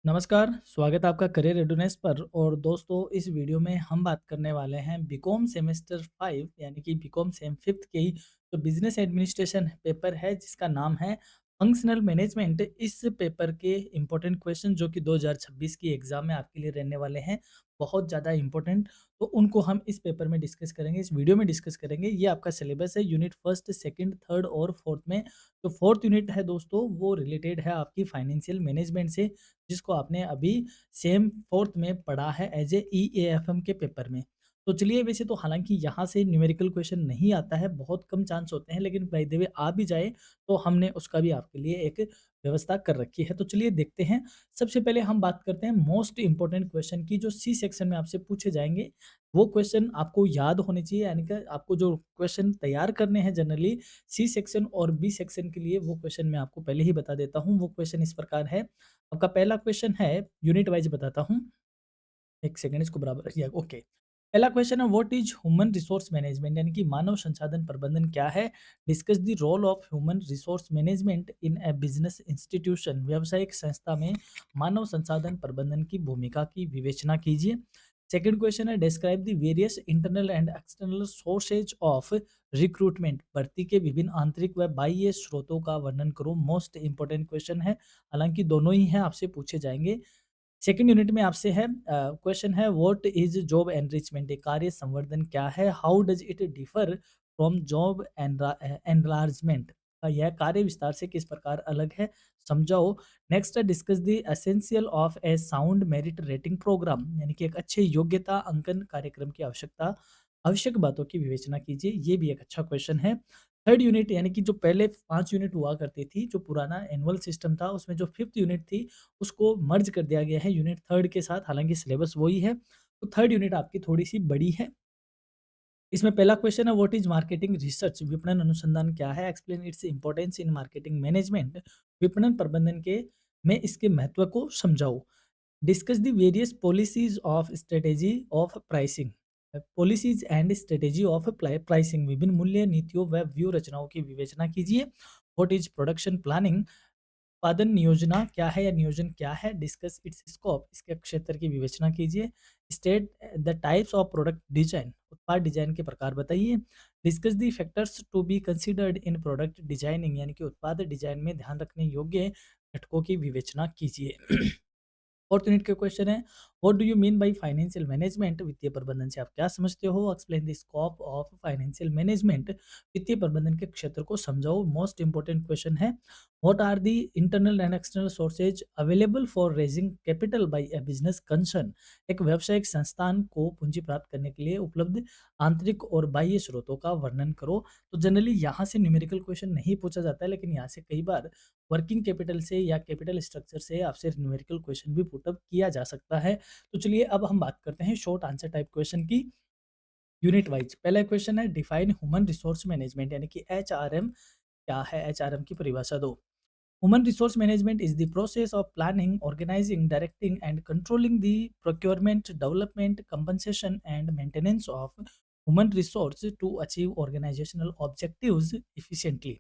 नमस्कार, स्वागत है आपका करियर रेडीनेस पर। और दोस्तों, इस वीडियो में हम बात करने वाले हैं बीकॉम सेमेस्टर 5 यानी कि बीकॉम सेम 5th के ही जो बिजनेस एडमिनिस्ट्रेशन पेपर है जिसका नाम है फंक्शनल मैनेजमेंट। इस पेपर के इम्पोर्टेंट क्वेश्चन जो कि 2026 की एग्जाम में आपके लिए रहने वाले हैं, बहुत ज़्यादा इंपॉर्टेंट, तो उनको हम इस पेपर में डिस्कस करेंगे, इस वीडियो में डिस्कस करेंगे। ये आपका सिलेबस है यूनिट फर्स्ट, सेकंड, थर्ड और फोर्थ में। तो फोर्थ यूनिट है दोस्तों, वो रिलेटेड है आपकी फाइनेंशियल मैनेजमेंट से, जिसको आपने अभी सेम फोर्थ में पढ़ा है एज ए ईएएफएम के पेपर में। तो चलिए, वैसे तो हालांकि यहाँ से न्यूमेरिकल क्वेश्चन नहीं आता है, बहुत कम चांस होते हैं, लेकिन बाय द वे आ भी जाए तो हमने उसका भी आपके लिए एक व्यवस्था कर रखी है। तो चलिए देखते हैं। सबसे पहले हम बात करते हैं मोस्ट इंपॉर्टेंट क्वेश्चन की, जो सी सेक्शन में आपसे पूछे जाएंगे। वो क्वेश्चन आपको याद होने चाहिए, यानी कि आपको जो क्वेश्चन तैयार करने हैं जनरली सी सेक्शन और बी सेक्शन के लिए, वो क्वेश्चन मैं आपको पहले ही बता देता हूँ। वो क्वेश्चन इस प्रकार है। आपका पहला क्वेश्चन है, यूनिट वाइज बताता हूँ। एक सेकंड, इसको बराबर रखिए। ओके, पहला क्वेश्चन है what is human resource management, यानी कि मानव संसाधन प्रबंधन क्या है। Discuss the role of human resource management in a business institution, व्यावसायिक संस्था में मानव संसाधन प्रबंधन की भूमिका की विवेचना कीजिए। सेकंड क्वेश्चन है describe the various internal and external sources of recruitment, भर्ती के विभिन्न आंतरिक व बाह्य स्रोतों का वर्णन करो। मोस्ट इंपोर्टेंट क्वेश्चन है, हालांकि दोनों ही हैं, आपसे पूछे जाएंगे। सेकंड यूनिट में आपसे है क्वेश्चन है व्हाट इज जॉब एनरिचमेंट, कार्य संवर्धन क्या है। How does it differ from job enlargement, यह कार्य विस्तार से किस प्रकार अलग है, समझाओ। नेक्स्ट है discuss the essential of a sound merit rating program, यानी कि एक अच्छे योग्यता अंकन कार्यक्रम की आवश्यकता, आवश्यक बातों की विवेचना कीजिए। ये भी एक अच्छा क्वेश्चन है। थर्ड यूनिट, यानी कि जो पहले 5 यूनिट हुआ करती थी, जो पुराना एनुअल सिस्टम था, उसमें जो फिफ्थ यूनिट थी उसको मर्ज कर दिया गया है यूनिट थर्ड के साथ, हालांकि सिलेबस वही है। तो थर्ड यूनिट आपकी थोड़ी सी बड़ी है। इसमें पहला क्वेश्चन है व्हाट इज मार्केटिंग रिसर्च, विपणन अनुसंधान क्या है। Explain its importance in marketing management, विपणन प्रबंधन के में इसके महत्व को समझाओ। Discuss the various policies of strategy of pricing, policies and strategy of pricing, विभिन्न मूल्य नीतियों व व्यू रचनाओं की विवेचना कीजिए। व्हाट इज प्रोडक्शन प्लानिंग, उत्पादन नियोजना क्या है या नियोजन क्या है। डिस्कस इट्स स्कोप, इसके क्षेत्र की विवेचना कीजिए। State the types of product design, उत्पाद डिजाइन के प्रकार बताइए। Discuss the factors to be considered in product designing, यानी कि उत्पाद डिजाइन में ध्यान रखने योग्य घटकों की विवेचना कीजिए। फोर्थ यूनिट के क्वेश्चन है what do you mean by financial management, वित्तीय प्रबंधन से आप क्या समझते हो। Explain the scope of financial management, वित्तीय प्रबंधन के क्षेत्र को समझाओ। मोस्ट इंपोर्टेंट क्वेश्चन है what are the internal and external sources available for raising capital by a business concern, एक व्यावसायिक संस्थान को पूंजी प्राप्त करने के लिए उपलब्ध आंतरिक और बाह्य स्रोतों का वर्णन करो। तो जनरली यहाँ से न्यूमेरिकल क्वेश्चन नहीं पूछा जाता है, लेकिन यहाँ से कई बार वर्किंग कैपिटल से या कैपिटल स्ट्रक्चर से आपसे न्यूमेरिकल क्वेश्चन भी पुटअप किया जा सकता है। तो चलिए अब हम बात करते हैं शॉर्ट आंसर टाइप क्वेश्चन की, यूनिट वाइज। पहला क्वेश्चन है डिफाइन ह्यूमन रिसोर्स मैनेजमेंट, यानी कि एचआरएम क्या है, एचआरएम की परिभाषा दो। Human resource management is the process of planning, organizing, directing, and controlling the procurement, development, compensation, and maintenance of human resource to achieve organizational objectives efficiently।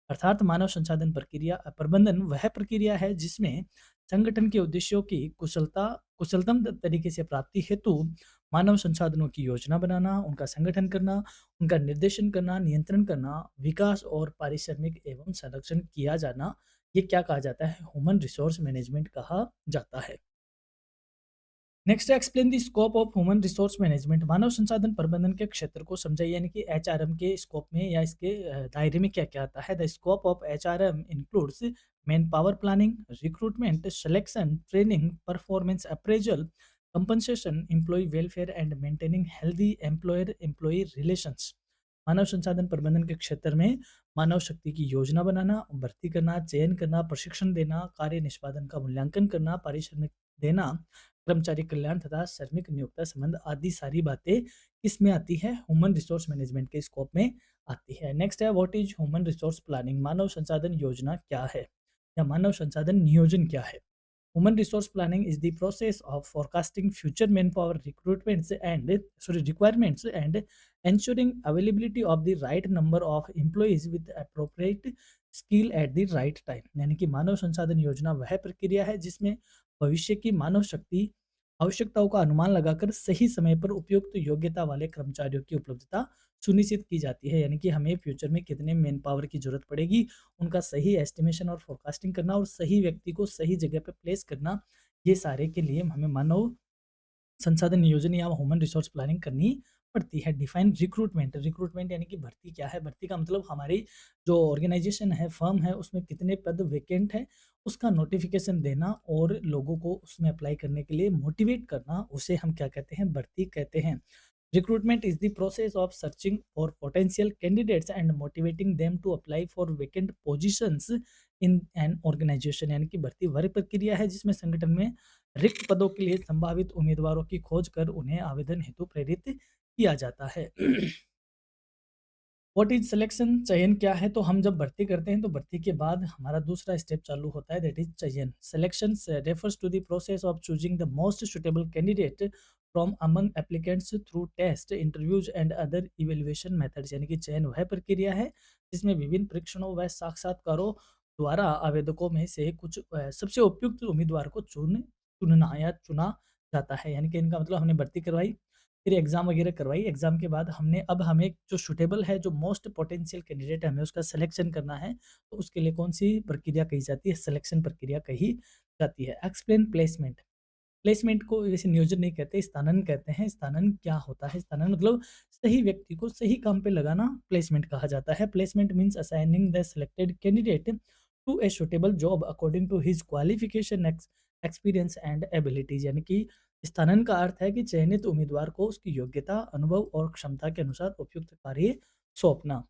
अर्थात मानव संसाधन प्रक्रिया प्रबंधन वह प्रक्रिया है जिसमें संगठन के उद्देश्यों की कुशलतम तरीके से प्राप्ति हेतु मानव संसाधनों की योजना बनाना, उनका संगठन करना, उनका निर्देशन करना, नियंत्रण करना, विकास और पारिश्रमिक एवं संरक्षण किया जाना, ये क्या कहा जाता है, ह्यूमन रिसोर्स मैनेजमेंट कहा जाता है। Next explain the scope of human resource management, मानव संसाधन प्रबंधन के क्षेत्र को समझाइए, यानी कि एचआरएम के स्कोप में या इसके दायरे में क्या क्या आता है। The scope of HRM includes man power planning, recruitment, selection, training, performance appraisal, compensation, employee welfare and maintaining healthy employer employee relations. मानव संसाधन प्रबंधन के क्षेत्र में मानव शक्ति की योजना बनाना, भर्ती करना, चयन करना, प्रशिक्षण देना, कार्य निष्पादन का मूल्यांकन करना, पारिश्रमिक देना, कर्मचारी कल्याण तथा श्रमिक नियोक्ता संबंध आदि सारी बातें किसमें आती है, ह्यूमन रिसोर्स मैनेजमेंट के स्कोप में आती है। नेक्स्ट है what is human resource planning, मानव संसाधन योजना क्या है या मानव संसाधन नियोजन क्या है। Human resource planning is the process of forecasting future manpower recruitments and requirements and ensuring availability of the right number of employees with appropriate skill at the right time। यानी कि मानव संसाधन योजना वह प्रक्रिया है जिसमें भविष्य की मानव शक्ति आवश्यकताओं का अनुमान लगाकर सही समय पर उपयुक्त योग्यता वाले कर्मचारियों की उपलब्धता सुनिश्चित की जाती है। यानी कि हमें फ्यूचर में कितने मैन पावर की ज़रूरत पड़ेगी, उनका सही एस्टिमेशन और फोरकास्टिंग करना और सही व्यक्ति को सही जगह पे प्लेस करना, ये सारे के लिए हमें मानव संसाधन नियोजन या ह्यूमन रिसोर्स प्लानिंग करनी पड़ती है। डिफाइन रिक्रूटमेंट, रिक्रूटमेंट यानी कि भर्ती क्या है? भर्ती का मतलब हमारी जो ऑर्गेनाइजेशन है, फर्म है, उसमें कितने पद वैकेंट है, उसका नोटिफिकेशन देना और लोगों को उसमें अप्लाई करने के लिए मोटिवेट करना, उसे हम क्या कहते हैं? भर्ती कहते हैं। Recruitment is the process of searching for potential candidates and motivating them to apply for vacant positions in an organization। यानी कि भर्ती वह प्रक्रिया है जिसमें संगठन में रिक्त पदों के लिए संभावित उम्मीदवारों की खोज कर उन्हें आवेदन हेतु प्रेरित किया जाता है। What is selection? चयन क्या है? तो हम जब भर्ती करते हैं तो भर्ती के बाद हमारा दूसरा स्टेप चालू होता है, दैट इज चयन। Selection refers to the process of choosing the most suitable candidate from among applicants through test, interviews and other evaluation methods. यानी कि चयन वह प्रक्रिया है जिसमें विभिन्न परीक्षणों व साक्षात्कारों द्वारा आवेदकों में से कुछ सबसे उपयुक्त उम्मीदवार को चुनना या चुना जाता है। यानी कि इनका मतलब हमने भर्ती करवाई, फिर एग्ज़ाम वगैरह करवाई, एग्ज़ाम के बाद अब हमें जो सूटेबल है, जो मोस्ट पोटेंशियल कैंडिडेट है, हमें उसका सिलेक्शन करना है, तो उसके लिए कौन-सी प्रक्रिया कही जाती है? सिलेक्शन प्रक्रिया कही जाती है। Explain placement. प्लेसमेंट को वैसे नियोजन नहीं कहते, स्थानांतरण कहते हैं। स्थानांतरण क्या होता है? स्थानांतरण मतलब सही व्यक्ति को सही काम पे लगाना प्लेसमेंट कहा जाता है। Placement means assigning the selected candidate to a suitable job according to his qualification, experience and abilities. यानी कि स्थानांतरण का अर्थ है कि चयनित उम्मीदवार को उसकी योग्यता, अनुभव और क्षमता के अनुसार उपयुक्त कार्य सौंपना।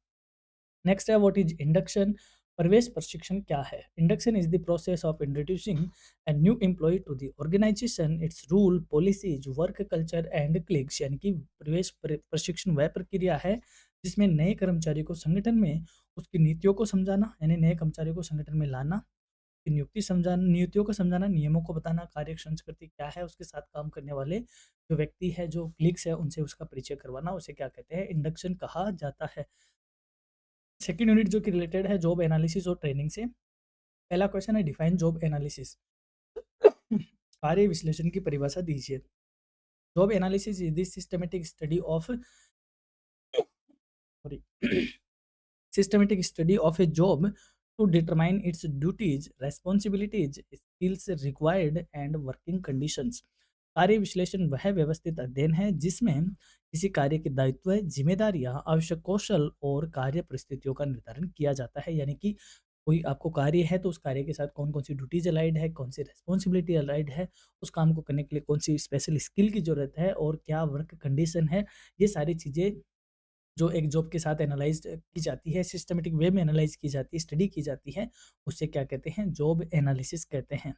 नेक्स्ट है व्हाट इज इंडक्शन? प्रवेश प्रशिक्षण क्या है? Induction is the process of introducing a new employee to the organization, its rule, policies, work culture and cliques। यानी कि प्रशिक्षण वह प्रक्रिया है जिसमें नए कर्मचारी को संगठन में उसकी नीतियों को समझाना, यानी नए कर्मचारी को संगठन में लाना, की नियुक्ति समझाना, नियुक्तियों को समझाना, नियमों को बताना, कार्य संस्कृति क्या है, उसके साथ काम करने वाले जो व्यक्ति है, जो क्लिक्स है, उनसे उसका परिचय करवाना, उसे क्या कहते हैं? इंडक्शन कहा जाता है। सेकंड यूनिट जो कि रिलेटेड है जॉब एनालिसिस और ट्रेनिंग से। पहला क्वेश्चन है डिफाइन जॉब एनालिसिस। कार्य विश्लेषण की परिभाषा दीजिए। Job analysis is the systematic study of sorry systematic study of a job to determine its duties, responsibilities, skills required and working conditions। कार्य विश्लेषण वह व्यवस्थित अध्ययन है जिसमें किसी कार्य के दायित्व, जिम्मेदारियां, आवश्यक कौशल और कार्य परिस्थितियों का निर्धारण किया जाता है। यानी कि कोई आपको कार्य है तो उस कार्य के साथ कौन कौन सी ड्यूटीज अलाइड है, कौन सी रेस्पॉन्सिबिलिटी अलाइड है, उस काम को करने के लिए कौन सी स्पेशल स्किल की जरूरत है और क्या वर्क कंडीशन है, ये सारी चीज़ें जो एक जॉब के साथ एनालाइज़ की जाती है, सिस्टमैटिक वे में एनालाइज़ की जाती है, स्टडी की जाती है, उसे क्या कहते हैं? जॉब एनालिसिस कहते हैं।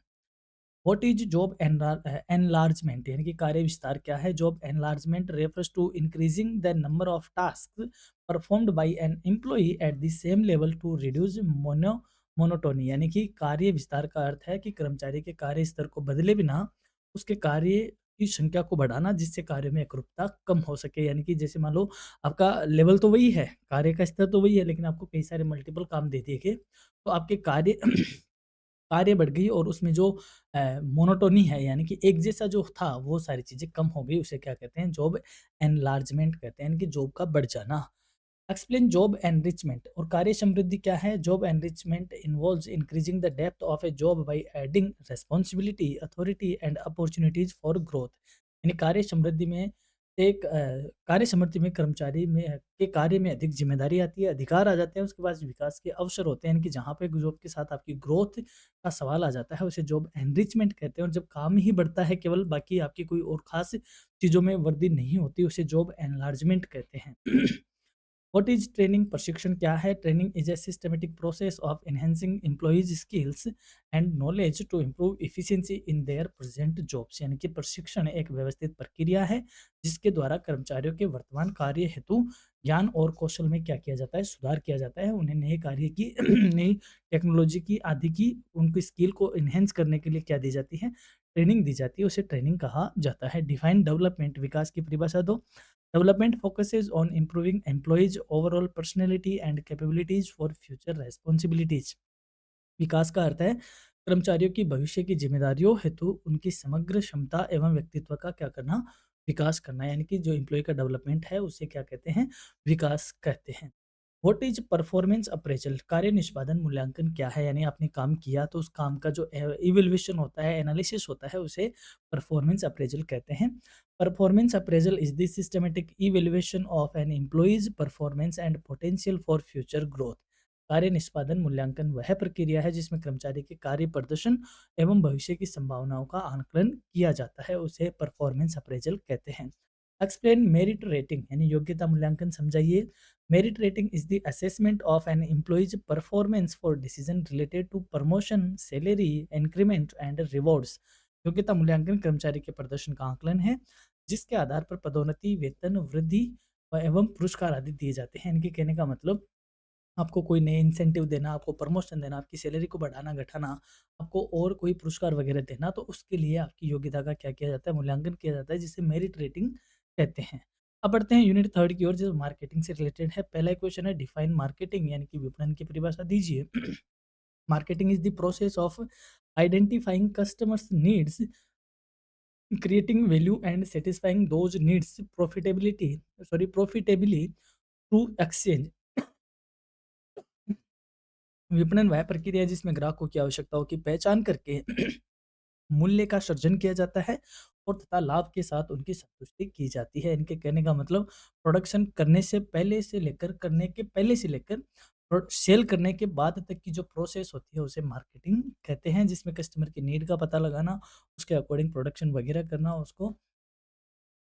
What is job enlargement? यानी कि कार्य विस्तार क्या है? Job enlargement refers to increasing the number of task performed by an employee at the same level to reduce monotony. यानी कि कार्य विस्तार का अर्थ है कि कर्मचारी के कार्य स्तर को बदले बिना उसके कार्य की संख्या को बढ़ाना, जिससे कार्य में एकरूपता कम हो सके। यानी कि जैसे मान लो आपका लेवल तो वही है, कार्य का स्तर तो वही है, लेकिन आपको कई सारे मल्टीपल काम दे दिए गए, तो आपके कार्य कार्य बढ़ गई और उसमें जो मोनोटोनी है, यानी कि एक जैसा जो था, वो सारी चीज़ें कम हो गई, उसे क्या कहते हैं? जॉब एनलार्जमेंट कहते हैं, यानी कि जॉब का बढ़ जाना। Explain job enrichment. और कार्य समृद्धि क्या है? Job enrichment involves increasing the depth of A job by adding responsibility, authority and opportunities for growth. यानी कार्य समृद्धि में कर्मचारी में के कार्य में अधिक जिम्मेदारी आती है, अधिकार आ जाते हैं, उसके पास विकास के अवसर होते हैं। यानी कि जहाँ पे जॉब के साथ आपकी ग्रोथ का सवाल आ जाता है, उसे जॉब एनरिचमेंट कहते हैं। और जब काम ही बढ़ता है केवल, बाकी आपकी कोई और खास चीज़ों में वृद्धि नहीं होती, उसे जॉब एनलार्जमेंट कहते हैं। What is training? प्रशिक्षण क्या है? Training is a systematic process of enhancing employees skills and knowledge to improve efficiency in their present jobs. यानी कि प्रशिक्षण एक व्यवस्थित प्रक्रिया है जिसके द्वारा कर्मचारियों के वर्तमान कार्य हेतु ज्ञान और कौशल में क्या किया जाता है? सुधार किया जाता है। उन्हें नए कार्य की नई टेक्नोलॉजी की आदि की उनकी स्किल को इन्हेंस करने के लिए क्या दी जाती है? ट्रेनिंग दी जाती है, उसे ट्रेनिंग कहा जाता है। Define development. विकास की परिभाषा दो। Development focuses on improving employees' overall personality and capabilities for future responsibilities। विकास का अर्थ है कर्मचारियों की भविष्य की जिम्मेदारियों हेतु उनकी समग्र क्षमता एवं व्यक्तित्व का क्या करना, विकास करना, यानी कि जो एम्प्लॉय का डेवलपमेंट है उसे क्या कहते हैं, विकास कहते हैं। व्हाट इज परफॉर्मेंस अप्रेजल, कार्य निष्पादन मूल्यांकन क्या है, यानी आपने काम किया तो उस काम का जो इवेल्युएशन होता है, एनालिसिस होता है, उसे परफॉर्मेंस अप्रेजल कहते हैं। Performance appraisal is the systematic evaluation of an employee's performance and potential for future growth. कार्य निष्पादन मूल्यांकन वह प्रक्रिया है जिसमें कर्मचारी के कार्य प्रदर्शन एवं भविष्य की संभावनाओं का आंकलन किया जाता है, उसे परफॉर्मेंस अप्रेजल कहते हैं। एक्सप्लेन मेरिट रेटिंग, यानी योग्यता मूल्यांकन समझाइए। Merit rating is the assessment of an employee's performance for decision related to promotion, salary, increment and rewards. योग्यता मूल्यांकन कर्मचारी के प्रदर्शन का आंकलन है जिसके आधार पर पदोन्नति, वेतन वृद्धि एवं पुरस्कार आदि दिए जाते हैं। इनके कहने का मतलब आपको कोई नए इंसेंटिव देना, आपको प्रमोशन देना, आपकी सैलरी को बढ़ाना, घटाना, आपको और कोई पुरस्कार वगैरह देना, तो उसके लिए आपकी योग्यता का क्या किया जाता है, मूल्यांकन किया जाता है, जिसे मेरिट रेटिंग कहते हैं। अब बढ़ते हैं यूनिट 3 की ओर, जो मार्केटिंग से रिलेटेड है। पहला क्वेश्चन है डिफाइन मार्केटिंग, यानी कि विपणन की परिभाषा दीजिए। Marketing is the process of identifying customers needs, creating value and satisfying those needs profitably through exchange. विपणन वह प्रक्रिया है जिसमें ग्राहकों की आवश्यकताओं की पहचान करके मूल्य का सृजन किया जाता है और तथा लाभ के साथ उनकी संतुष्टि की जाती है। इनके कहने का मतलब प्रोडक्शन करने से पहले से लेकर, करने के पहले से लेकर और सेल करने के बाद तक की जो प्रोसेस होती है उसे मार्केटिंग कहते हैं, जिसमें कस्टमर की नीड का पता लगाना, उसके अकॉर्डिंग प्रोडक्शन वगैरह करना, उसको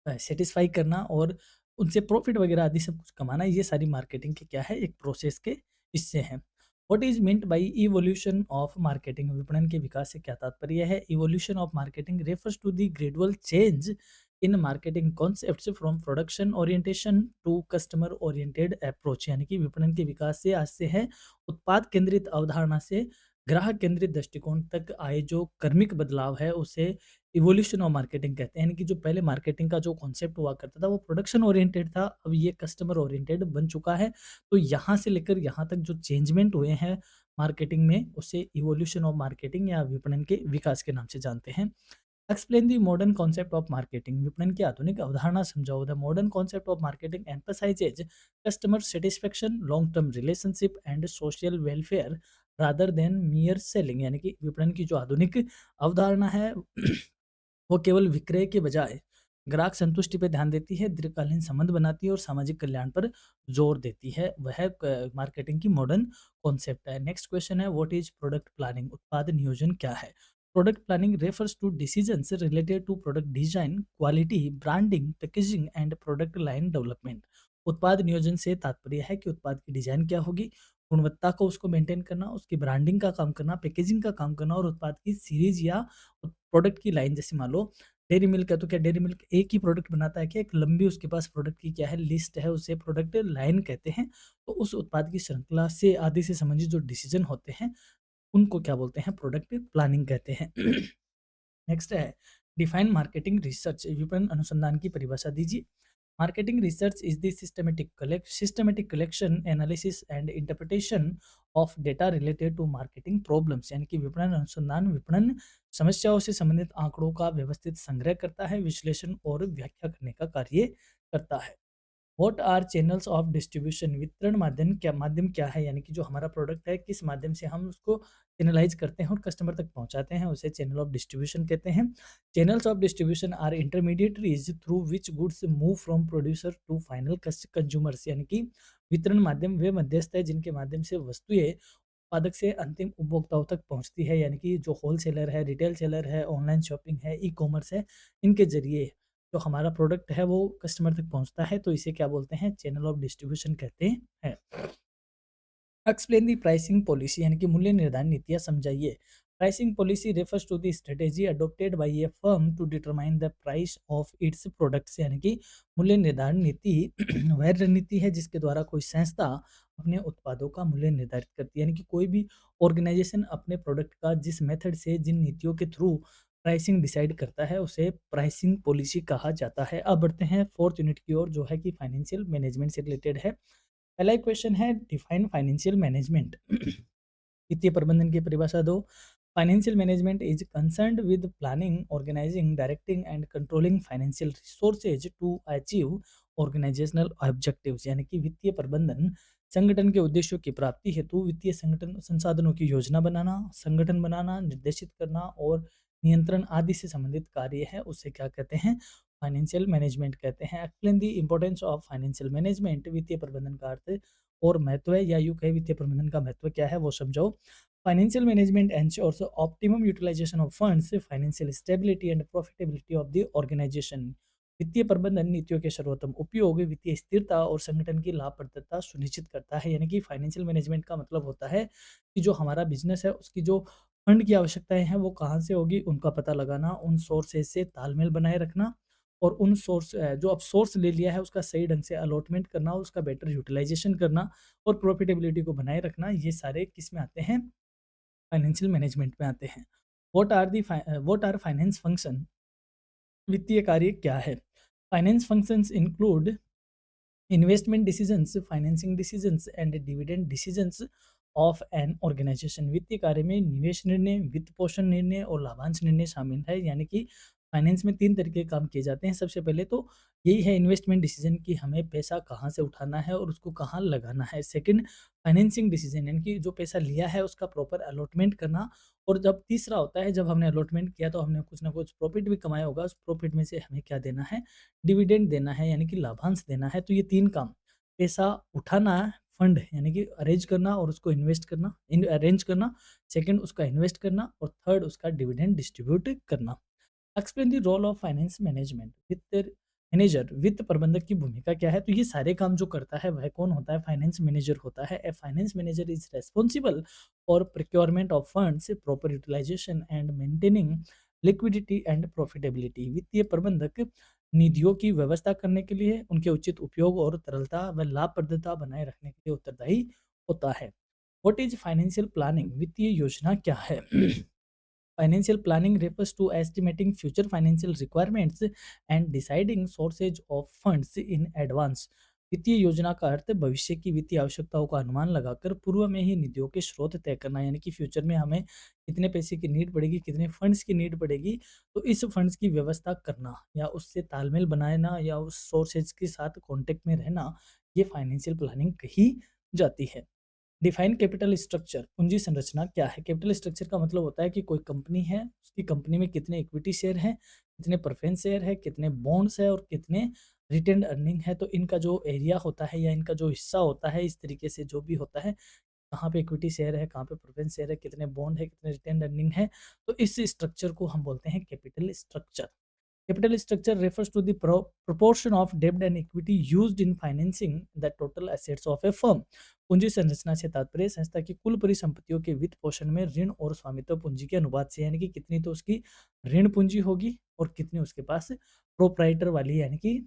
सेटिस्फाई करना और उनसे प्रॉफिट वगैरह आदि सब कुछ कमाना, ये सारी मार्केटिंग के क्या है, एक प्रोसेस के हिस्से हैं। What is meant by evolution of marketing, विपणन के विकास से क्या तात्पर्य है। Evolution of marketing refers to the gradual change in marketing concepts from production orientation to customer oriented approach, यानी कि विपणन के विकास से आज से है उत्पाद केंद्रित अवधारणा से ग्राहक केंद्रित दृष्टिकोण तक आए जो कर्मिक बदलाव है उसे इवोल्यूशन ऑफ मार्केटिंग कहते हैं। यानी कि जो पहले मार्केटिंग का जो कॉन्सेप्ट हुआ करता था वो प्रोडक्शन ओरिएंटेड था, अब ये कस्टमर ओरिएंटेड बन चुका है। तो यहाँ से लेकर यहाँ तक जो चेंजमेंट हुए हैं मार्केटिंग में, उसे इवोल्यूशन ऑफ मार्केटिंग या विपणन के विकास के नाम से जानते हैं। Explain the modern concept of marketing, विपणन की आधुनिक अवधारणा समझाओ। The modern concept of marketing emphasises customer satisfaction, long term relationship and social welfare rather than मियर selling, यानी कि विपणन की जो आधुनिक अवधारणा है वो केवल विक्रय के बजाय ग्राहक संतुष्टि पर ध्यान देती है, दीर्घकालीन संबंध बनाती है और सामाजिक कल्याण पर जोर देती है। वह मार्केटिंग की मॉडर्न कॉन्सेप्ट है। नेक्स्ट क्वेश्चन है व्हाट इज प्रोडक्ट प्लानिंग, उत्पाद नियोजन क्या है। Product planning refers to decisions related to product design, quality, branding, packaging and product line development. उत्पाद नियोजन से तात्पर्य है कि उत्पाद की डिजाइन क्या होगी, गुणवत्ता को उसको मेंटेन करना, उसकी ब्रांडिंग का काम करना, पैकेजिंग का काम करना और उत्पाद की सीरीज या प्रोडक्ट की लाइन, जैसे मान लो डेयरी मिल्क है तो क्या डेयरी मिल्क एक ही प्रोडक्ट बनाता है, क्या एक लंबी उसके पास प्रोडक्ट की क्या है लिस्ट है, उसे प्रोडक्ट लाइन कहते हैं। तो उस उत्पाद की श्रृंखला से आदि से संबंधित जो डिसीजन होते हैं उनको क्या बोलते हैं, प्रोडक्ट प्लानिंग कहते हैं। नेक्स्ट है डिफाइन मार्केटिंग रिसर्च, विपणन अनुसंधान की परिभाषा दीजिए। Marketing research is the systematic collection, analysis and interpretation of data related to marketing problems, यानी कि विपणन अनुसंधान विपणन समस्याओं से संबंधित आंकड़ों का व्यवस्थित संग्रह करता है, विश्लेषण और व्याख्या करने का कार्य करता है। What are channels of distribution, वितरण माध्यम क्या है, यानी कि जो हमारा प्रोडक्ट है किस माध्यम से हम उसको चैनलाइज करते हैं और कस्टमर तक पहुंचाते हैं, उसे चैनल ऑफ डिस्ट्रीब्यूशन कहते हैं। Channels of distribution are intermediaries through which goods move from producer to final consumers, यानी कि वितरण माध्यम वे मध्यस्थ है जिनके माध्यम से वस्तुएं उत्पादक से अंतिम उपभोक्ताओं तक पहुंचती है, यानी कि जो होलसेलर है, रिटेल सेलर है, ऑनलाइन शॉपिंग है, ई कॉमर्स है, इनके जरिए जो हमारा प्रोडक्ट है वो कस्टमर तक पहुंचता है, तो इसे क्या बोलते हैं, चैनल ऑफ डिस्ट्रीब्यूशन कहते हैं। एक्सप्लेन दी प्राइसिंग पॉलिसी, यानी कि मूल्य निर्धारण नीतियां समझाइए। Pricing policy refers to the strategy adopted by a firm to determine the price of its products, यानी कि मूल्य निर्धारण नीति वह रणनीति है जिसके द्वारा कोई संस्था अपने उत्पादों का मूल्य निर्धारित करती है, यानी कि कोई भी ऑर्गेनाइजेशन अपने प्रोडक्ट का जिस मेथड से, जिन नीतियों के थ्रू प्राइसिंग डिसाइड करता है उसे प्राइसिंग पॉलिसी कहा जाता है। अब बढ़ते हैं फोर्थ यूनिट की ओर, जो है कि फाइनेंशियल मैनेजमेंट से रिलेटेड है। पहला क्वेश्चन है डिफाइन फाइनेंशियल मैनेजमेंट, वित्तीय प्रबंधन की परिभाषा दो। Financial management is concerned with planning, organising, directing and controlling financial resources to achieve organisational objectives, यानी कि वित्तीय प्रबंधन संगठन के उद्देश्यों की प्राप्ति हेतु वित्तीय संगठन संसाधनों की योजना बनाना, संगठन बनाना, निर्देशित करना और नियंत्रण आदि से संबंधित कार्य है, उसे क्या कहते हैं? फाइनेंशियल मैनेजमेंट कहते हैं। Explain the importance of financial management, वित्तीय प्रबंधन का अर्थ और महत्व है, या यूँ कहें वित्तीय प्रबंधन का महत्व क्या है वो समझाओ। Financial management ensures optimum utilisation of funds, financial stability and profitability of the organisation. वित्तीय प्रबंधन नीतियों के सर्वोत्तम उपयोग, वित्तीय स्थिरता और संगठन की लाभप्रदता सुनिश्चित करता है। यानी कि फाइनेंशियल मैनेजमेंट का मतलब होता है कि जो हमारा बिजनेस है उसकी जो फंड की आवश्यकताएं हैं वो कहाँ से होगी, उनका पता लगाना, उन सोर्सेज से तालमेल बनाए रखना और उन सोर्स जो अब सोर्स ले लिया है उसका सही ढंग से अलॉटमेंट करना, उसका बेटर यूटिलाइजेशन करना और प्रॉफिटेबिलिटी को बनाए रखना, ये सारे किस में आते हैं? फाइनेंशियल मैनेजमेंट में आते हैं। What are finance function? वित्तीय कार्य क्या है? Finance functions include investment decisions, financing decisions and dividend decisions of an organisation. वित्तीय कार्य में निवेश निर्णय, वित्त पोषण निर्णय और लाभांश निर्णय शामिल है। यानी कि फाइनेंस में 3 तरीके के काम किए जाते हैं। सबसे पहले तो यही है इन्वेस्टमेंट डिसीजन कि हमें पैसा कहाँ से उठाना है और उसको कहाँ लगाना है। सेकंड, फाइनेंसिंग डिसीजन यानी कि जो पैसा लिया है उसका प्रॉपर अलॉटमेंट करना। और जब तीसरा होता है जब हमने अलॉटमेंट किया तो हमने कुछ ना कुछ प्रॉफिट भी कमाया होगा, उस प्रॉफिट में से हमें क्या देना है? डिविडेंड देना है, यानी कि लाभांश देना है। तो ये 3 काम, पैसा उठाना, फंड यानी कि अरेंज करना और उसको इन्वेस्ट करना, इन अरेंज करना, सेकंड उसका इन्वेस्ट करना और थर्ड उसका डिविडेंड डिस्ट्रीब्यूट करना। Explain the role of finance management, वित्त मैनेजर, वित्त प्रबंधक की भूमिका क्या है? तो ये सारे काम जो करता है वह कौन होता है? फाइनेंस मैनेजर होता है। A finance manager is responsible for procurement of funds, proper utilisation and maintaining liquidity and profitability. वित्तीय प्रबंधक निधियों की व्यवस्था करने के लिए, उनके उचित उपयोग और तरलता व लाभप्रदता बनाए रखने के लिए उत्तरदायी होता है। What is financial planning? वित्तीय योजना क्या है? Financial planning refers to estimating future financial requirements and deciding sources of funds in advance. वित्तीय योजना का अर्थ भविष्य की वित्तीय आवश्यकताओं का अनुमान लगाकर पूर्व में ही निधियों के स्रोत तय करना, यानी कि फ्यूचर में हमें कितने पैसे की नीड पड़ेगी, कितने फंड्स की नीड पड़ेगी, तो इस फंड्स की व्यवस्था करना या उससे तालमेल बनाना या उस सोर्सेज के साथ कॉन्टेक्ट में रहना, ये फाइनेंशियल प्लानिंग कही जाती है। डिफाइन कैपिटल स्ट्रक्चर, पूंजी संरचना क्या है? कैपिटल स्ट्रक्चर का मतलब होता है कि कोई कंपनी है, उसकी कंपनी में कितने इक्विटी शेयर हैं, कितने प्रेफरेंस शेयर है, कितने बॉन्ड्स है और कितने रिटेन्ड अर्निंग है। तो इनका जो एरिया होता है या इनका जो हिस्सा होता है, इस तरीके से जो भी होता है, कहाँ पे इक्विटी शेयर है, कहाँ पे प्रेफरेंस शेयर है, कितने बॉन्ड है, कितने रिटेन्ड अर्निंग है, तो इस स्ट्रक्चर को हम बोलते हैं capital structure. Capital structure refers to the proportion of debt and equity used in financing the total assets of a firm. पूंजी संरचना से तात्पर्य संस्था की कुल परिसंपत्तियों के वित्त पोषण में ऋण और स्वामित्व पूंजी के अनुपात से, यानी कि कितनी तो उसकी ऋण पूंजी होगी और कितनी उसके पास प्रोप्राइटर वाली यानी कि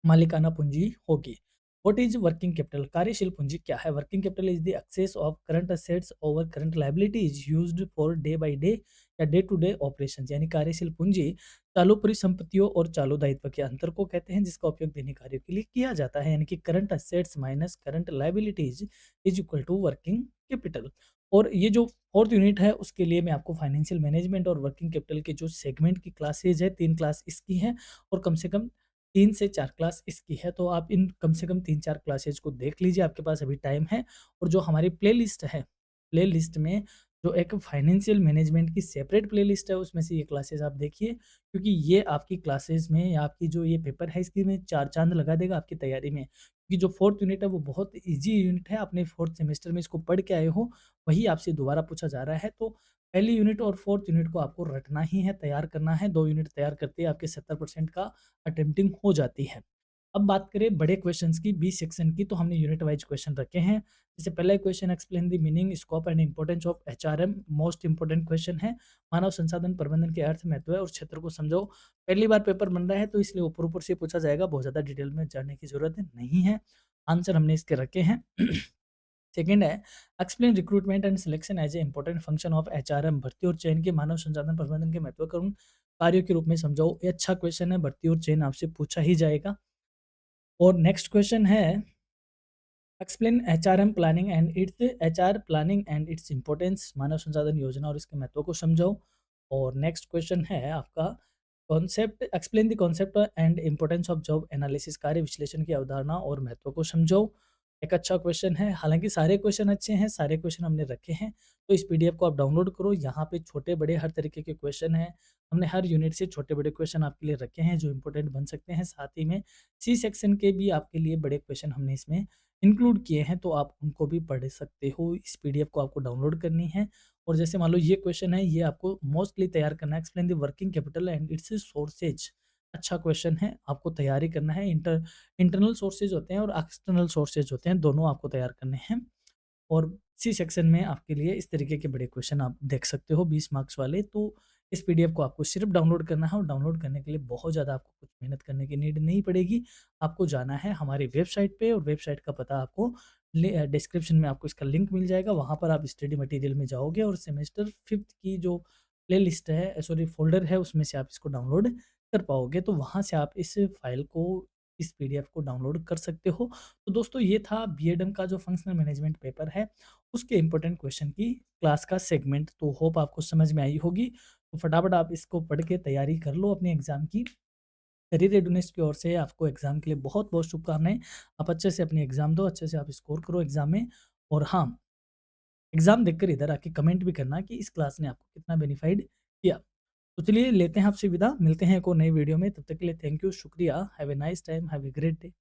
मालिकाना पूंजी होगी। What is working capital? कार्यशील पूंजी क्या है? Working capital is the excess of current assets over current liabilities used for day by day या डे टू डे ऑपरेशंस, यानी कार्यशील पूंजी चालू परिसंपत्तियों और चालू दायित्व के अंतर को कहते हैं जिसका उपयोग दैनिक कार्यों के लिए किया जाता है, यानी कि current assets minus current liabilities is equal to working capital. और ये जो फोर्थ यूनिट है उसके लिए मैं आपको फाइनेंशियल मैनेजमेंट और वर्किंग कैपिटल के जो सेगमेंट की क्लासेज है, 3 क्लास इसकी है और कम से कम 3 से 4 क्लास इसकी है, तो आप इन कम से कम 3-4 क्लासेज को देख लीजिए, आपके पास अभी टाइम है। और जो हमारी प्लेलिस्ट है, प्लेलिस्ट में जो एक फाइनेंशियल मैनेजमेंट की सेपरेट प्लेलिस्ट है, उसमें से ये क्लासेज आप देखिए, क्योंकि ये आपकी क्लासेज में या आपकी जो ये पेपर है, इसकी में 4 चाँद लगा देगा आपकी तैयारी में। क्योंकि जो 4th यूनिट है, वो बहुत ईज़ी यूनिट है, आपने 4th सेमेस्टर में इसको पढ़ के आए हो, वही आपसे दोबारा पूछा जा रहा है। तो पहली यूनिट और 4th यूनिट को आपको रटना ही है, तैयार करना है, 2 यूनिट तैयार करते ही आपके 70% का अटेम्प्टिंग हो जाती है। अब बात करें बड़े क्वेश्चंस की, बी सेक्शन की, तो हमने यूनिट वाइज क्वेश्चन रखे हैं। जैसे पहला question, explain the meaning, scope and importance of HRM, most important question है। मानव संसाधन प्रबंधन के अर्थ, महत्व है और क्षेत्र को समझो। पहली बार पेपर बन रहा है तो इसलिए ऊपर ऊपर से पूछा जाएगा, बहुत ज़्यादा डिटेल में जाने की जरूरत नहीं है। आंसर हमने इसके रखे हैं। सेकंड है, explain recruitment and selection as a important function of HRM, भर्ती और चयन के मानव संसाधन प्रबंधन के महत्वपूर्ण कार्यों के रूप में समझाओ। ये अच्छा क्वेश्चन है, भर्ती और चयन आपसे पूछा ही जाएगा। और नेक्स्ट क्वेश्चन है, explain HRM planning and its HR planning and its importance, मानव संसाधन योजना और इसके महत्व को समझाओ। और नेक्स्ट क्वेश्चन है आपका concept, explain the concept and importance of job analysis, कार्य विश्लेषण की अवधारणा और महत्व को समझाओ। एक अच्छा क्वेश्चन है, हालांकि सारे क्वेश्चन अच्छे हैं, सारे क्वेश्चन हमने रखे हैं, तो इस पीडीएफ को आप डाउनलोड करो। यहाँ पे छोटे बड़े हर तरीके के क्वेश्चन हैं, हमने हर यूनिट से छोटे बड़े क्वेश्चन आपके लिए रखे हैं जो इंपॉर्टेंट बन सकते हैं। साथ ही में सी सेक्शन के भी आपके लिए बड़े क्वेश्चन हमने इसमें इंक्लूड किए हैं, तो आप उनको भी पढ़ सकते हो। इस पीडीएफ को आपको डाउनलोड करनी है, और जैसे मान लो ये क्वेश्चन है, ये आपको मोस्टली तैयार करना है, explain the working capital and it's sources. अच्छा क्वेश्चन है, आपको तैयारी करना है। इंटरनल सोर्सेज होते हैं और एक्सटर्नल सोर्सेज होते हैं, दोनों आपको तैयार करने हैं। और सी सेक्शन में आपके लिए इस तरीके के बड़े क्वेश्चन आप देख सकते हो 20 मार्क्स वाले। तो इस पीडीएफ को आपको सिर्फ डाउनलोड करना है, और डाउनलोड करने के लिए बहुत ज़्यादा आपको कुछ मेहनत करने की नीड नहीं पड़ेगी। आपको जाना है हमारी वेबसाइट पे, और वेबसाइट का पता आपको डिस्क्रिप्शन में आपको इसका लिंक मिल जाएगा। वहाँ पर आप स्टडी मटेरियल में जाओगे और सेमेस्टर 5th की जो प्ले लिस्ट है, सॉरी फ़ोल्डर है, उसमें से आप इसको डाउनलोड कर पाओगे। तो वहाँ से आप इस फ़ाइल को, इस पीडीएफ को डाउनलोड कर सकते हो। तो दोस्तों ये था बीएडएम का जो फंक्शनल मैनेजमेंट पेपर है, उसके इम्पोर्टेंट क्वेश्चन की क्लास का सेगमेंट। तो होप आपको समझ में आई होगी। तो फटाफट आप इसको पढ़ के तैयारी कर लो अपने एग्ज़ाम की। करियर रेडीनेस की ओर से आपको एग्ज़ाम के लिए बहुत-बहुत शुभकामनाएँ। आप अच्छे से अपनी एग्ज़ाम दो, अच्छे से आप स्कोर करो एग्ज़ाम में। और हाँ, एग्ज़ाम देखकर इधर आके कमेंट भी करना कि इस क्लास ने आपको कितना बेनिफाइड किया। तो चलिए लेते हैं आपसे विदा, मिलते हैं एक और नई वीडियो में, तब तक के लिए थैंक यू, शुक्रिया, have a nice time, have a great day.